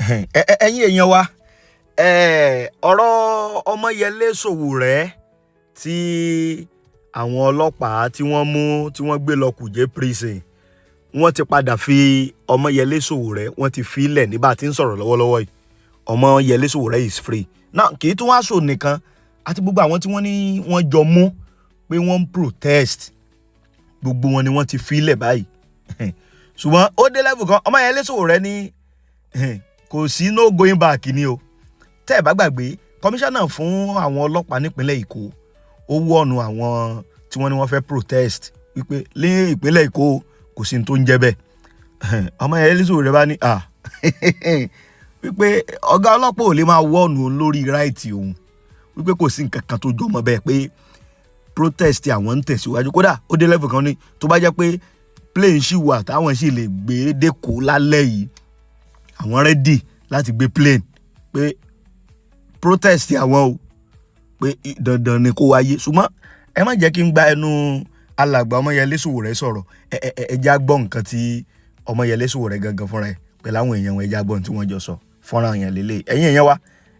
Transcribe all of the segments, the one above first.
ẹ̀yin èèyàn wa ọ̀rọ̀ Ọmọyẹlé Sowore tí àwọn ọlọ́pàá tí wọ́n mú tí wọ́n gbé lọ Kuje prison wọ́n ti padà fi Ọmọyẹlé Sowore wọ́n ti fi ilẹ̀ ní bá ti ń sọ̀rọ̀ lọ́wọ́lọ́wọ́ yìí. Ọmọyẹlé Sowore is free now. Kì í tún wá sọ nìkan àti gbogbo àwọn tí wọ́n ní wọ́n jọ mú pé wọ́n ń protest gbogbo wọn ni wọ́n ti fi ilẹ̀ báyìí. Ṣùgbọ́n ó dé level kan Ọmọyẹlé Sowore ní kò sí no going back ni o. Tẹ́ ẹ bá gbàgbé kọmíṣánná fún àwọn ọlọ́pàá nípínlẹ̀ Èkó ó wọ́nu àwọn tí wọ́n ní wọ́n fẹ́ protest wípé ní ìpínlẹ̀ Èkó kò sí ní tó ń jẹ́ bẹ́ẹ̀. Ọmọyẹlé Sowore bá ní wípé ọ̀gá ọlọ́pàá ò lè máa wọ́nu lórí right òun wípé kò sí nǹkan kan tó jọmọ́ bẹ́ẹ̀ pé protest àwọn ń tẹ̀síwájú. Kódà ó dé level kan ní tó bá jẹ́ pé plane ṣì wà táwọn ṣì lè gbé dẹ́kọ̀ lálẹ́ yìí àwọn ready láti gbé plane pé protest àwọn o pé dandan ni kó wáyé. Ṣùgbọ́n ẹ má jẹ́ kí n gba ẹnu alàgbà Ọmọyẹlé Sowore sọ̀rọ̀ ẹ já gbọ́ nǹkan tí Ọmọyẹlé Sowore gangan fúnra ẹ̀ pẹ̀lú àwọn èèyàn wọn ẹ já gbọ́ tí wọ́n jọ sọ fọ́nrán yẹn lélẹ̀. ẹ̀yin èèyàn wa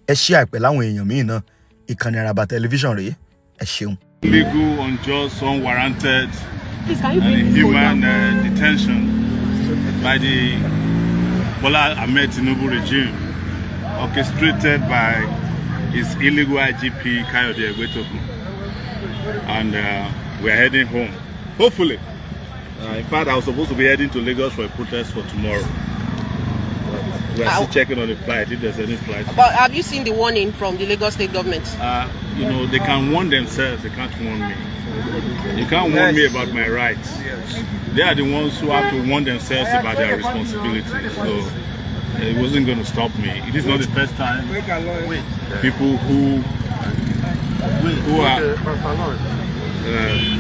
ẹ share pẹ̀lú àwọn èèyàn míì náà. Ìkànnì Araba tẹlifíṣàn rèé ẹ ṣeun. Illegal, unjust, unwarranted, and inhuman detention by the Bola Ahmed Tinubu regime, orchestrated by his illegal IGP Kayode Egbetokun, and we're heading home. Hopefully, in fact, I was supposed to be heading to Lagos for a protest for tomorrow. We're still checking on the flight if there's any flight. But have you seen the warning from the Lagos state government? You know, they can warn themselves, they can't warn me. You can't warn me about my rights. They are the ones who have to warn themselves about their responsibilities. So it wasn't going to stop me. It is not the first time people who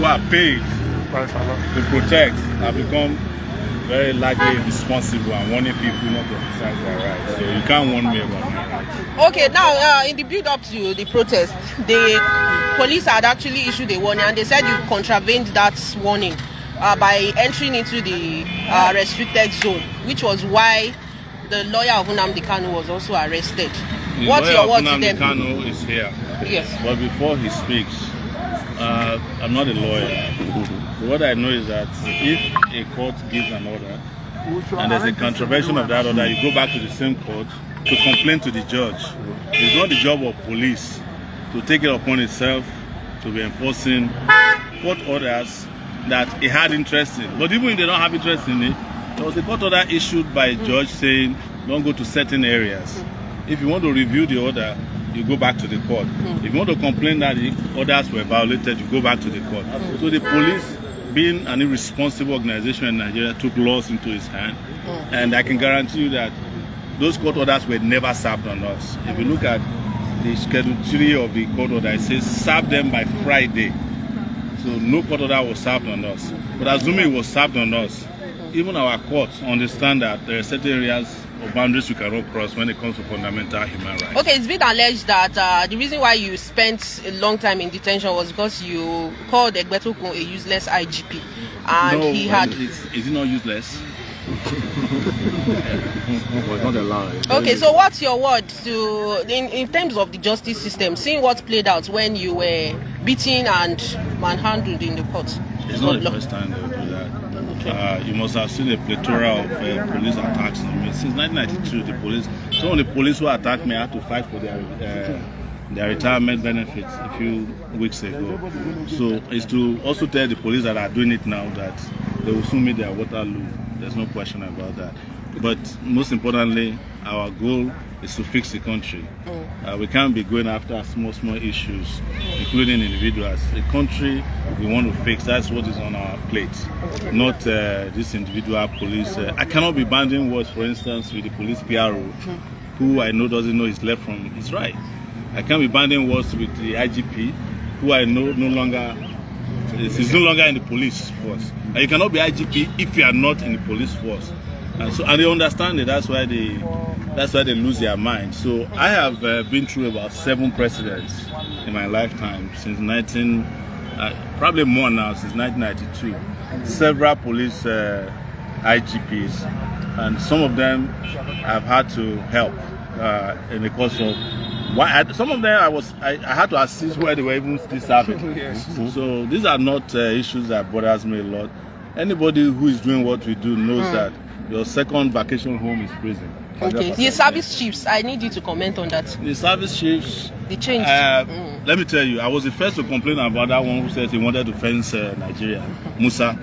are paid to protect have become very likely responsible and warning people not to exercise their rights. So you can't warn me about my rights. Okay, now in the build up to the protest, the police had actually issued a warning and they said you contravened that warning by entering into the restricted zone, which was why the lawyer of Nnamdi Kanu was also arrested. What's your word to them? Nnamdi Kanu is here. Yes. But before he speaks, I'm not a lawyer. So what I know is that if a court gives an order and there's a contravention of that order, you go back to the same court to complain to the judge. It's not the job of police to take it upon itself to be enforcing court orders that he had interest in. But even if they don't have interest in it, there was a court order issued by a judge saying don't go to certain areas. If you want to review the order, you go back to the court. If you want to complain that the orders were violated, you go back to the court. So the police, being an irresponsible organization in Nigeria, took laws into its hand. And I can guarantee you that those court orders were never served on us. If you look at the Schedule 3 of the court order, it says serve them by Friday. So no court order was served on us. But assuming it was served on us, even our courts understand that there are certain areas or boundaries we cannot cross when it comes to fundamental human rights. Okay, it's been alleged that the reason why you spent a long time in detention was because you called Egbetokun a useless IGP. And no, he had... Is it not useless? Was not allowed. Okay, so what's your word to in terms of the justice system, seeing what played out when you were beaten and manhandled in the court? It's not the first time they will do that. You must have seen a plethora of police attacks on me. Since 1992, some of the police who attacked me had to fight for their retirement benefits a few weeks ago. So it's to also tell the police that are doing it now that they will soon meet their Waterloo. There's no question about that. But most importantly, our goal is to fix the country. We can't be going after small issues, including individuals. The country we want to fix, that's what is on our plate, not this individual police. I cannot be banding words, for instance, with the police PRO, who I know doesn't know his left from his right. I can't be banding words with the IGP, who I know is no longer in the police force. And you cannot be IGP if you are not in the police force. And they understand it. That's why they lose their mind. So I have been through about 7 presidents in my lifetime since probably more now, since 1992. Several police IGPs, and some of them I've had to help in the course of. Some of them I had to assist where they were even still serving. Yes. So these are not issues that bothers me a lot. Anybody who is doing what we do knows that your second vacation home is prison. Okay. The service chiefs, I need you to comment on that. The service chiefs. The change. Let me tell you, I was the first to complain about that one who said he wanted to fence Nigeria, Musa.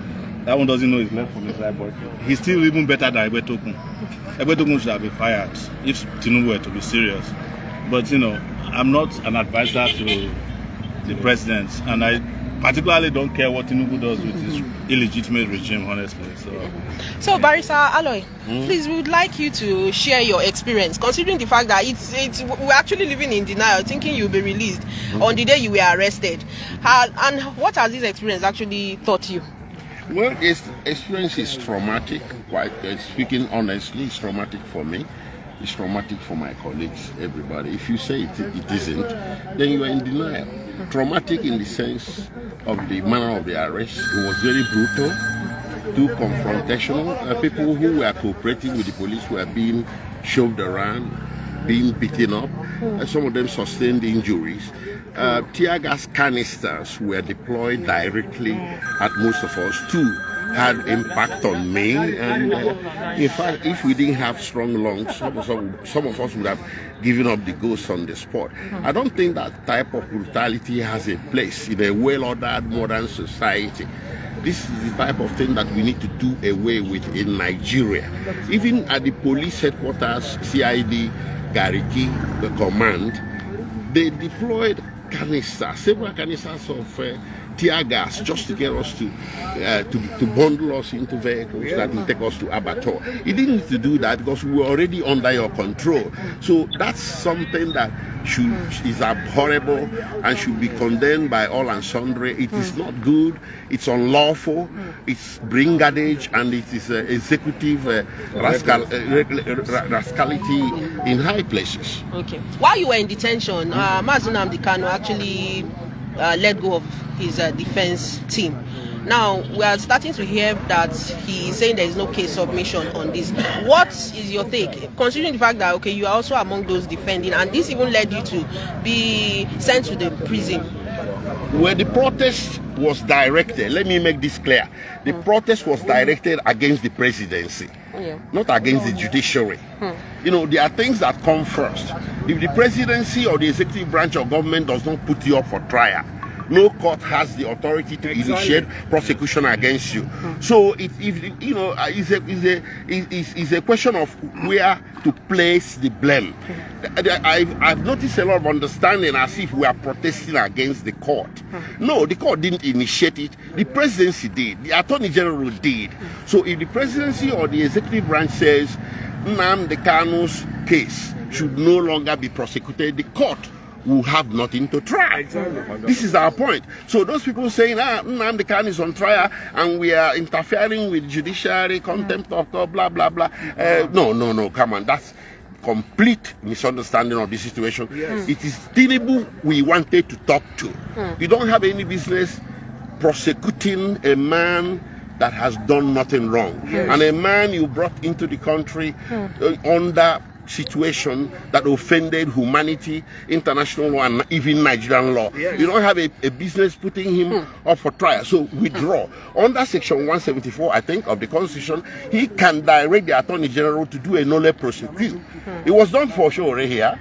That one doesn't know his left from his right, but he's still even better than Ebetokun. Ebetokun should have been fired if Tinubu were to be serious. But I'm not an advisor to the president, and I particularly don't care what Tinubu does with his illegitimate regime, honestly. So Barrister Aloy, please, we would like you to share your experience, considering the fact that we're actually living in denial, thinking you'll be released on the day you were arrested. And what has this experience actually taught you? Well, this experience is traumatic. Speaking honestly, it's traumatic for me. It's traumatic for my colleagues, everybody. If you say it isn't, then you are in denial. Traumatic in the sense of the manner of the arrest. It was very brutal, too confrontational. People who were cooperating with the police were being shoved around, being beaten up. Some of them sustained injuries. Tear gas canisters were deployed directly at most of us too. Had impact on me, and in fact, if we didn't have strong lungs, some of us would have given up the ghost on the spot. I don't think that type of brutality has a place in a well-ordered modern society. This is the type of thing that we need to do away with in Nigeria. Even at the police headquarters, CID, Gariki, the command, they deployed canisters, several canisters of tear gas just to get us to bundle us into vehicles that will take us to abattoir. You didn't need to do that because we were already under your control. So that's something that is abhorrible and should be condemned by all and sundry. It is not good, it's unlawful, it's brigandage, and it is executive rascality in high places. Okay. While you were in detention, Nnamdi Kanu actually let go of his defense team. Now we are starting to hear that he is saying there is no case submission on this. What is your take, considering the fact that you are also among those defending, and this even led you to be sent to the prison? Where the protest was directed, let me make this clear, the protest was directed against the presidency, not against the judiciary. There are things that come first. If the presidency or the executive branch of government does not put you up for trial, no court has the authority to initiate prosecution against you. So it's a question of where to place the blame. I've noticed a lot of understanding as if we are protesting against the court. No, the court didn't initiate it. The presidency did. The attorney general did. So if the presidency or the executive branch says Nnamdi Kanu's case should no longer be prosecuted, the court will have nothing to try. Exactly. This is our point. So those people saying, Nnamdi Kanu is on trial and we are interfering with judiciary, contempt of God, blah, blah, blah. No, come on. That's complete misunderstanding of the situation. Yes. It is Tinubu we wanted to talk to. You don't have any business prosecuting a man that has done nothing wrong. Yes. And a man you brought into the country under situation that offended humanity, international law, and even Nigerian law. Yes. You don't have a business putting him up for trial. So withdraw. Under section 174, I think, of the Constitution, he can direct the Attorney General to do a nolle prosecute. It was done for Sowore here,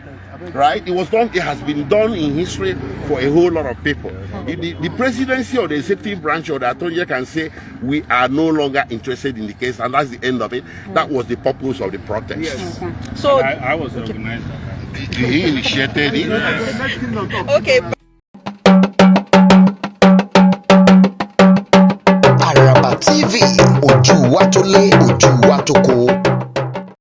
right? It has been done in history for a whole lot of people. The presidency or the executive branch or the attorney general can say we are no longer interested in the case, and that's the end of it. That was the purpose of the protest. Yes. So I was organized. He initiated it. Okay. Araba TV, ojú wa tó lé, ojú wa tó kó.